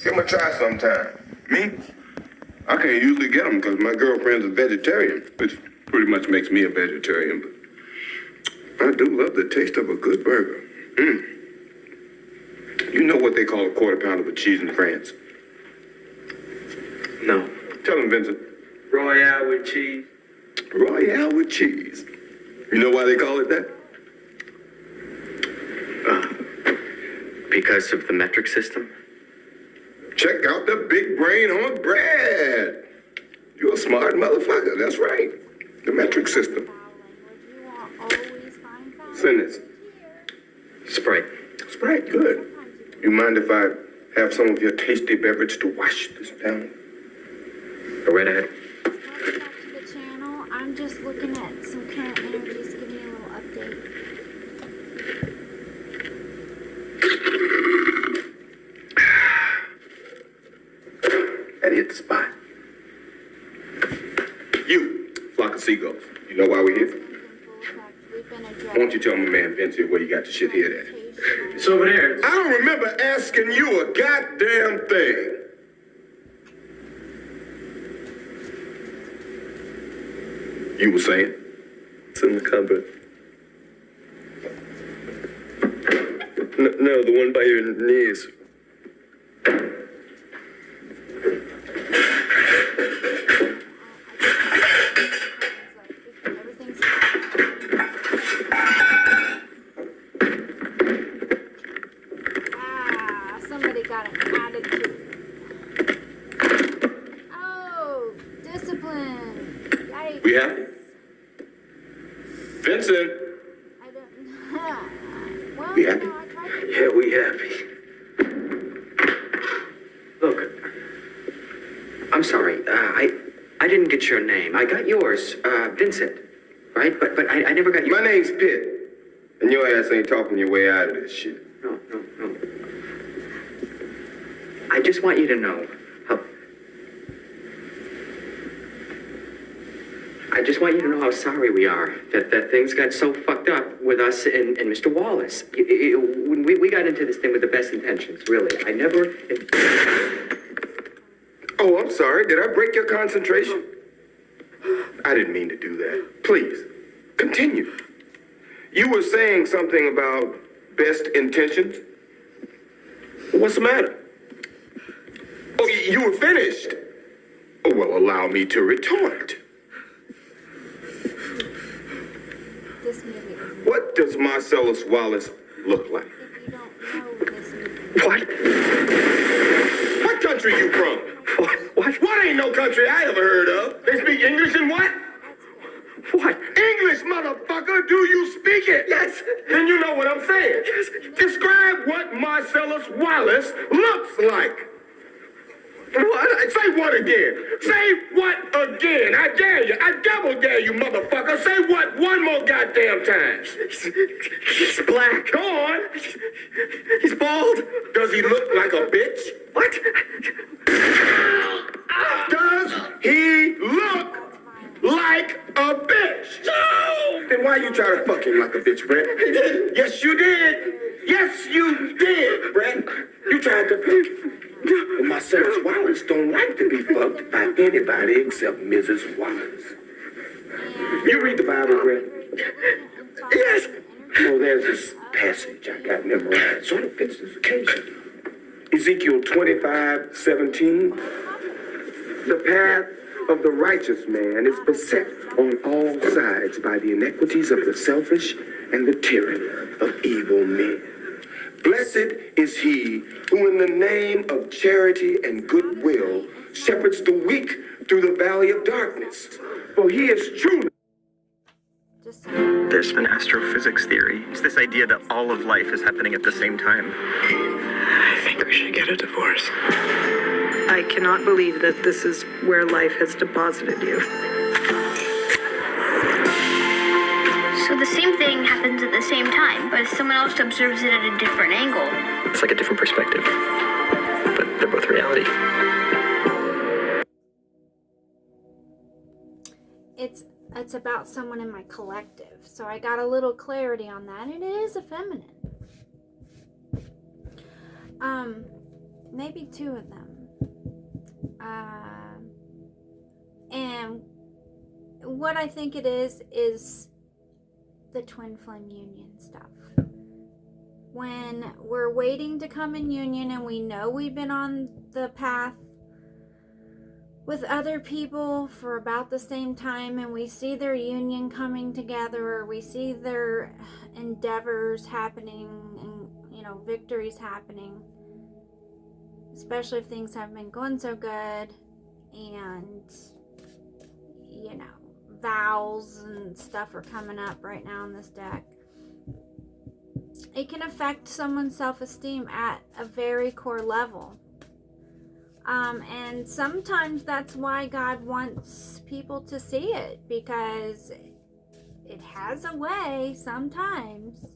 Give them a try sometime. Me? I can't usually get them because my girlfriend's a vegetarian, which pretty much makes me a vegetarian. But I do love the taste of a good burger. You know what they call a quarter pounder with cheese in France? No. Tell them, Vincent. Royale with cheese. Royale with cheese. You know why they call it that? Because of the metric system? Check out the big brain on bread. You're a smart motherfucker. That's right. The metric system. Send this. Sprite. Sprite, good. You mind if I have some of your tasty beverage to wash this down? Go right ahead. Welcome back to the channel. I'm just looking at some current energies, giving you a little update. That hit the spot. You, flock of seagulls. You know why we're here? Why don't you tell my man Vince here where you got your shit hid at? It's over there. I don't remember asking you a goddamn thing. You were saying? It's in the cupboard. No, the one by your knees. Somebody got an attitude. Oh, discipline. Yikes. We happy? Vincent! I don't. Well, We happy? no, I tried to. Yeah, we happy. Look, I'm sorry. I didn't get your name. I got yours, Vincent, right? But I never got your... My name's Pitt, and your ass ain't talking your way out of this shit. No. I just want you to know how sorry we are that things got so fucked up with us and Mr. Wallace. When we got into this thing with the best intentions, really. I never... Oh, I'm sorry. Did I break your concentration? I didn't mean to do that. Please, continue. You were saying something about best intentions? What's the matter? Oh, you were finished. Oh, well, allow me to retort. This movie. What does Marcellus Wallace look like? If you don't know this movie. What? What country you from? What ain't no country I ever heard of? They speak English and what? What? English, motherfucker! Do you speak it? Yes. Then you know what I'm saying. Yes. Describe what Marcellus Wallace looks like. What? Say what again? Say what again? I dare you. I double dare you, motherfucker. Say what one more goddamn time. He's black. Go on. He's bald. Does he look like a bitch? What? Does he look like a bitch? No! Then why you try to fuck him like a bitch, Brett? Yes, you did. Yes, you did, Brett. You tried to fuck him. And Marcellus Wallace don't like to be fucked by anybody except Mrs. Wallace. You read the Bible, Brett? Yes. Well, there's this passage I got memorized. Sort of fits this occasion. Ezekiel 25:17. The path of the righteous man is beset on all sides by the iniquities of the selfish and the tyranny of evil men. Blessed is he who in the name of charity and goodwill shepherds the weak through the valley of darkness. For he is truly... There's an astrophysics theory. It's this idea that all of life is happening at the same time. I think we should get a divorce. I cannot believe that this is where life has deposited you. So the same thing happens at the same time, but someone else observes it at a different angle. It's like a different perspective, but they're both reality. It's about someone in my collective. So I got a little clarity on that. It is a feminine. maybe two of them. And what I think it is the twin flame union stuff. When we're waiting to come in union and we know we've been on the path with other people for about the same time, and we see their union coming together, or we see their endeavors happening and, victories happening, especially if things haven't been going so good, and, vows and stuff are coming up right now in this deck. It can affect someone's self-esteem at a very core level. And sometimes that's why God wants people to see it, because it has a way sometimes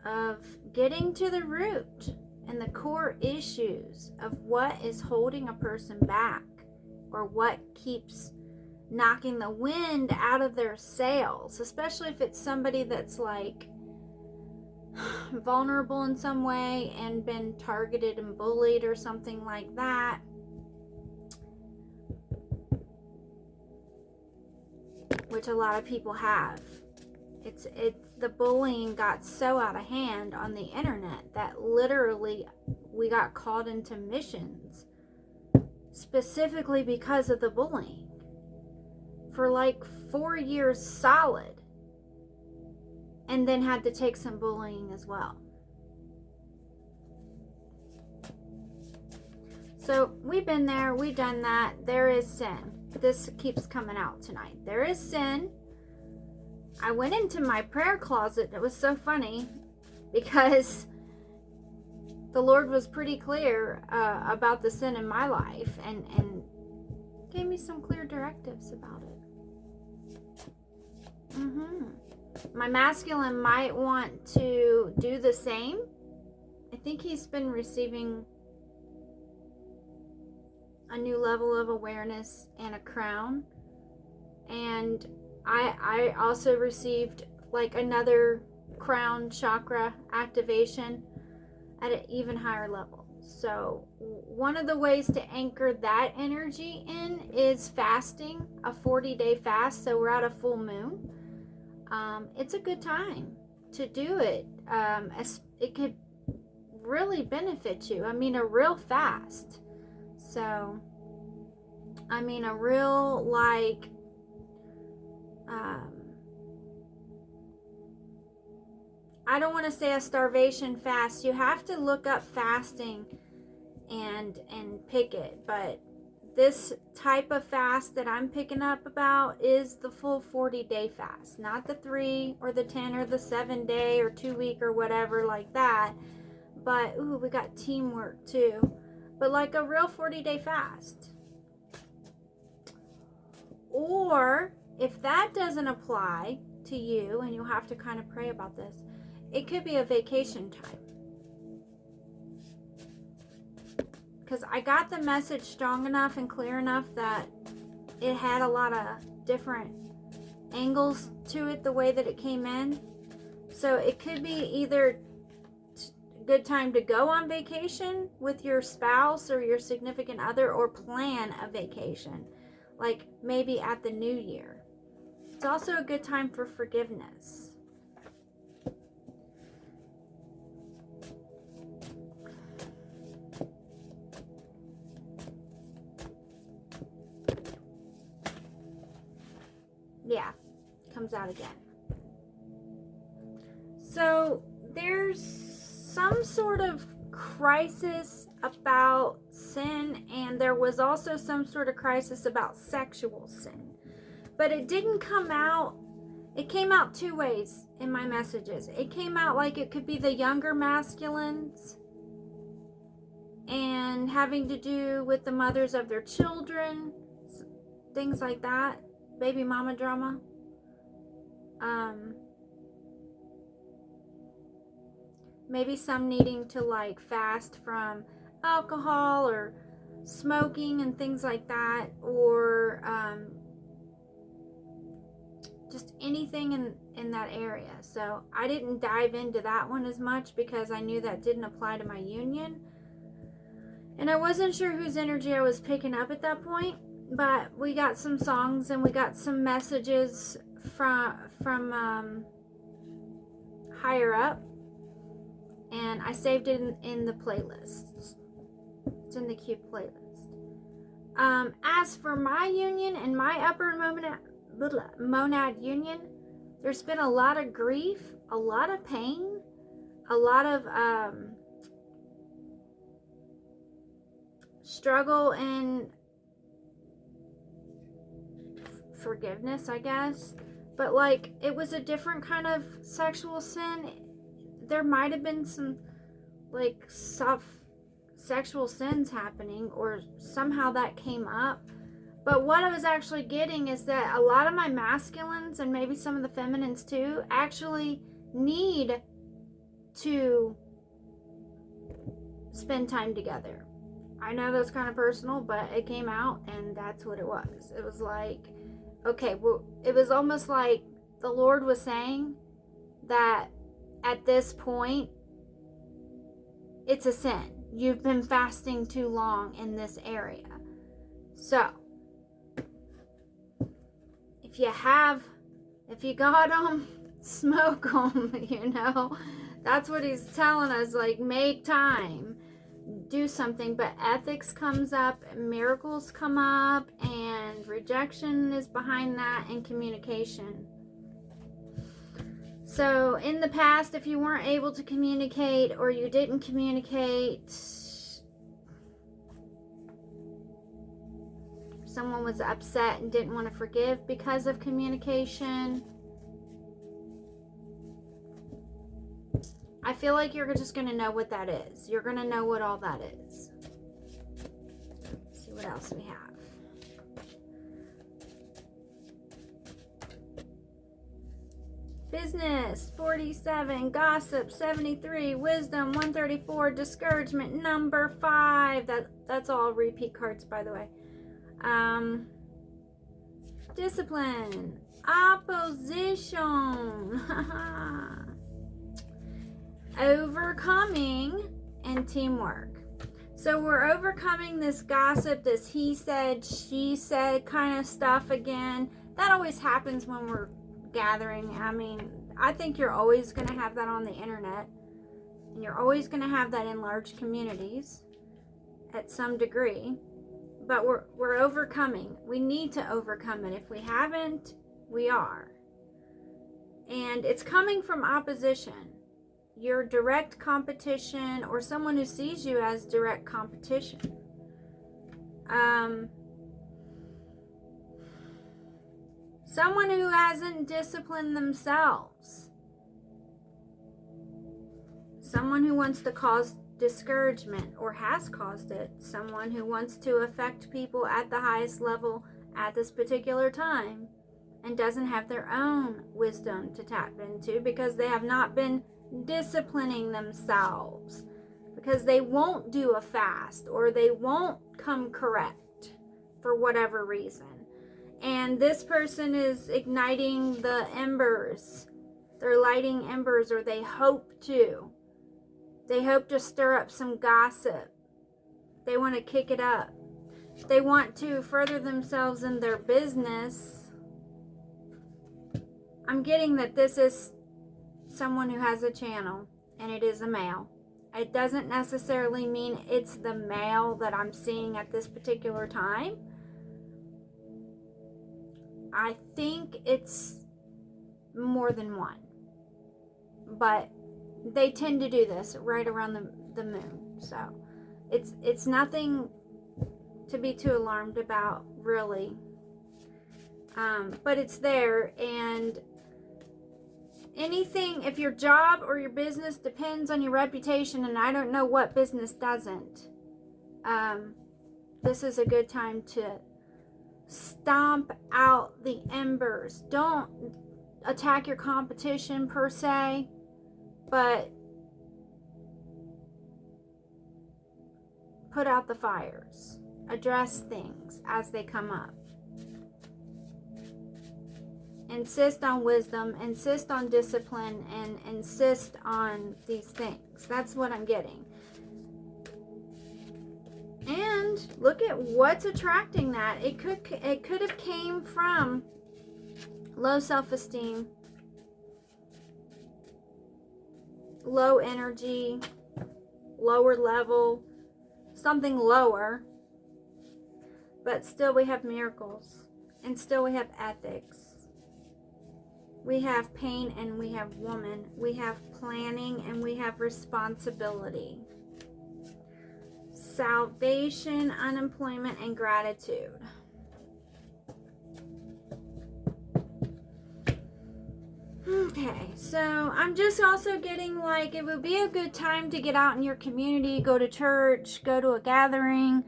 of getting to the root and the core issues of what is holding a person back, or what keeps knocking the wind out of their sails, especially if it's somebody that's like vulnerable in some way and been targeted and bullied or something like that. Which a lot of people have. It's the bullying got so out of hand on the internet that literally we got called into missions specifically because of the bullying for like 4 years solid, and then had to take some bullying as well. So we've been there, we've done that. There is sin. This keeps coming out tonight. There is sin. I went into my prayer closet. It was so funny because the Lord was pretty clear about the sin in my life, and gave me some clear directives about it. My masculine might want to do the same. I think he's been receiving a new level of awareness and a crown. And I also received like another crown chakra activation at an even higher level. So one of the ways to anchor that energy in is fasting, a 40-day fast. So we're at a full moon. It's a good time to do it. It could really benefit you. I mean, a real fast. So, I mean, a real like, I don't want to say a starvation fast. You have to look up fasting and pick it. But this type of fast that I'm picking up about is the full 40-day fast, not the 3 or the 10 or the 7-day or 2-week or whatever like that. But ooh, we got teamwork too. But like a real 40-day fast. Or if that doesn't apply to you, and you'll have to kind of pray about this, it could be a vacation time. Because I got the message strong enough and clear enough that it had a lot of different angles to it, the way that it came in. So it could be either a good time to go on vacation with your spouse or your significant other, or plan a vacation, like maybe at the new year. It's also a good time for forgiveness. Yeah, comes out again. So there's some sort of crisis about sin, and there was also some sort of crisis about sexual sin. But it didn't come out, it came out two ways in my messages. It came out like it could be the younger masculines and having to do with the mothers of their children, things like that. Baby mama drama. Maybe some needing to like fast from alcohol or smoking and things like that, or just anything in that area. So I didn't dive into that one as much because I knew that didn't apply to my union. And I wasn't sure whose energy I was picking up at that point. But we got some songs and we got some messages from higher up. And I saved it in the playlists. It's in the queue playlist. As for my union and my upper monad union, there's been a lot of grief, a lot of pain, a lot of struggle and forgiveness, I guess. But like, it was a different kind of sexual sin. There might have been some like soft sexual sins happening, or somehow that came up. But what I was actually getting is that a lot of my masculines, and maybe some of the feminines too, actually need to spend time together. I know that's kind of personal, but it came out and that's what it was. It was like, okay, well, it was almost like the Lord was saying that at this point, it's a sin. You've been fasting too long in this area. So, if you got them, smoke them, you know. That's what he's telling us, like, make time, do something. But ethics comes up, miracles come up, and rejection is behind that, and communication. So in the past, if you weren't able to communicate or you didn't communicate, someone was upset and didn't want to forgive because of communication, I feel like you're just going to know what that is. You're going to know what all that is. Let's see what else we have. Business 47, gossip 73, wisdom 134, discouragement number 5. That's all repeat cards, by the way. Discipline, opposition, overcoming, and teamwork. So we're overcoming this gossip, this he said, she said kind of stuff again. That always happens when we're gathering. I mean, I think you're always going to have that on the internet, and you're always going to have that in large communities at some degree. But we're overcoming. We need to overcome it. If we haven't, we are. And it's coming from opposition. Your direct competition, or someone who sees you as direct competition. Someone who hasn't disciplined themselves. Someone who wants to cause discouragement or has caused it. Someone who wants to affect people at the highest level at this particular time and doesn't have their own wisdom to tap into because they have not been disciplining themselves, because they won't do a fast or they won't come correct for whatever reason. And this person is igniting the embers. They're lighting embers, or they hope to. They hope to stir up some gossip. They want to kick it up. They want to further themselves in their business. I'm getting that this is someone who has a channel, and it is a male. It doesn't necessarily mean it's the male that I'm seeing at this particular time. I think it's more than one. But they tend to do this right around the moon. So it's nothing to be too alarmed about, really. But it's there. And anything, if your job or your business depends on your reputation, and I don't know what business doesn't, this is a good time to stomp out the embers. Don't attack your competition per se, but put out the fires. Address things as they come up. insist on wisdom, insist on discipline, and insist on these things. That's what I'm getting. And look at what's attracting that. It could have came from low self-esteem, low energy, lower level, something lower. But still we have miracles, and still we have ethics. We have pain and we have woman. We have planning and we have responsibility. Salvation, unemployment, and gratitude. Okay, so I'm just also getting like it would be a good time to get out in your community, go to church, go to a gathering,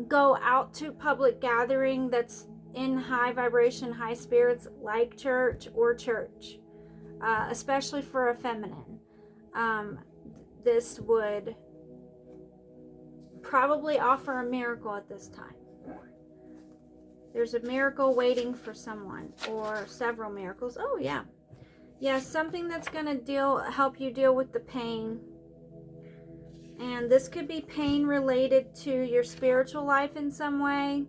go out to public gathering that's in high vibration, high spirits, like church or church, especially for a feminine. This would probably offer a miracle at this time. There's a miracle waiting for someone, or several miracles. Oh yeah, something that's gonna help you deal with the pain. And this could be pain related to your spiritual life in some way.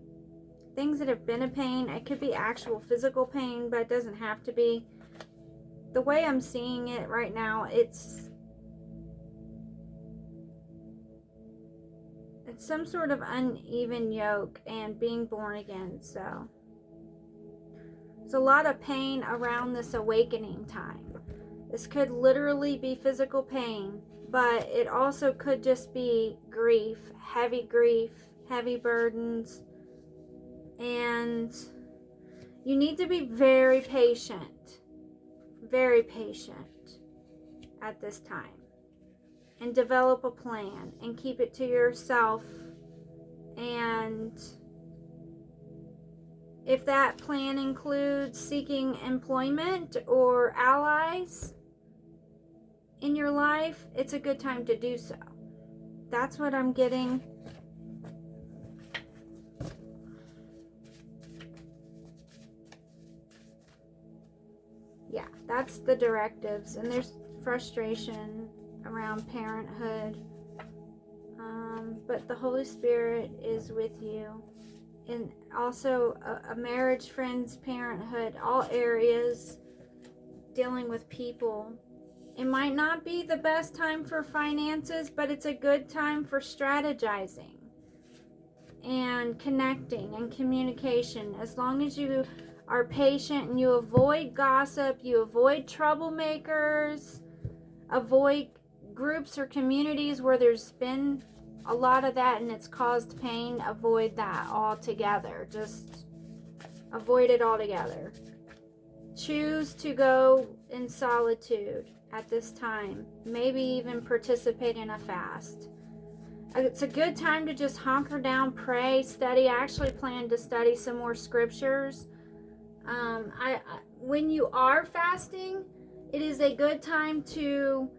Things that have been a pain. It could be actual physical pain, but it doesn't have to be. The way I'm seeing it right now, it's some sort of uneven yoke and being born again. So there's a lot of pain around this awakening time. This could literally be physical pain, but it also could just be grief, heavy burdens. And you need to be very patient at this time. And develop a plan and keep it to yourself. And if that plan includes seeking employment or allies in your life, it's a good time to do so. That's what I'm getting. Yeah, that's the directives. And there's frustration around parenthood, but the Holy Spirit is with you. And also a marriage, friends, parenthood, all areas dealing with people. It might not be the best time for finances, but it's a good time for strategizing and connecting and communication. As long as you are patient and you avoid gossip, you avoid troublemakers, avoid groups or communities where there's been a lot of that and it's caused pain. Avoid that altogether. Just avoid it altogether. Choose to go in solitude at this time. Maybe even participate in a fast. It's a good time to just hunker down, pray, study. I actually plan to study some more scriptures. When you are fasting, it is a good time to